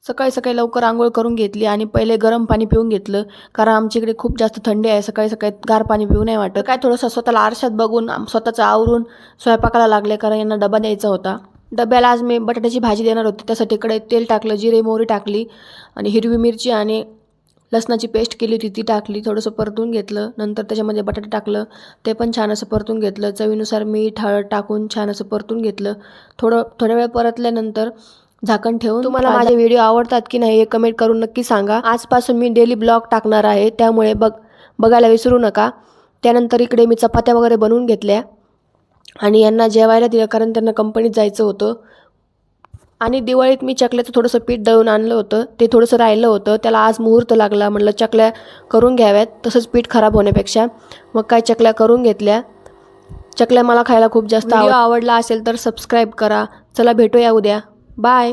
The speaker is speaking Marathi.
सकाळी सकाळी लवकर आंघोळ करून घेतली आणि पहिले गरम पाणी पिऊन घेतलं, कारण आमच्या इकडे खूप जास्त थंडी आहे. सकाळी सकाळी गार पाणी पिऊ नाही वाटत. काय थोडंसं स्वतःला आरशात बघून स्वतःचं आवरून स्वयंपाकाला लागले, कारण यांना डबा द्यायचा होता. डब्याला आज मी बटाट्याची भाजी देणार होती, त्यासाठी इकडे तेल टाकलं, जिरे मोहरी टाकली आणि हिरवी मिरची आणि लसणाची पेस्ट केली होती ती टाकली. थोडंसं परतून घेतलं, नंतर त्याच्यामध्ये बटाटे टाकलं, ते पण छान असं परतून घेतलं. चवीनुसार मीठ हळद टाकून छान असं परतून घेतलं. थोड्या वेळ परतल्यानंतर झाकण ठेवून. तुम्हाला माझे व्हिडिओ आवडतात की नाही हे कमेंट करून नक्की सांगा. आजपासून मी डेली ब्लॉग टाकणार आहे, त्यामुळे बघायला विसरू नका. त्यानंतर इकडे मी चपात्या वगैरे बनवून घेतल्या आणि यांना जेवायला दिलं, कारण त्यांना कंपनीत जायचं होतं. आणि दिवाळीत मी चकल्याचं थोडंसं पीठ दळून आणलं होतं, ते थोडंसं राहिलं होतं. त्याला आज मुहूर्त लागला, म्हटलं चकल्या करून घ्याव्यात, तसंच पीठ खराब होण्यापेक्षा. मग काय चकल्या करून घेतल्या. चकल्या मला खायला खूप जास्त आवडला असेल तर सबस्क्राईब करा. चला भेटूया उद्या. बाय.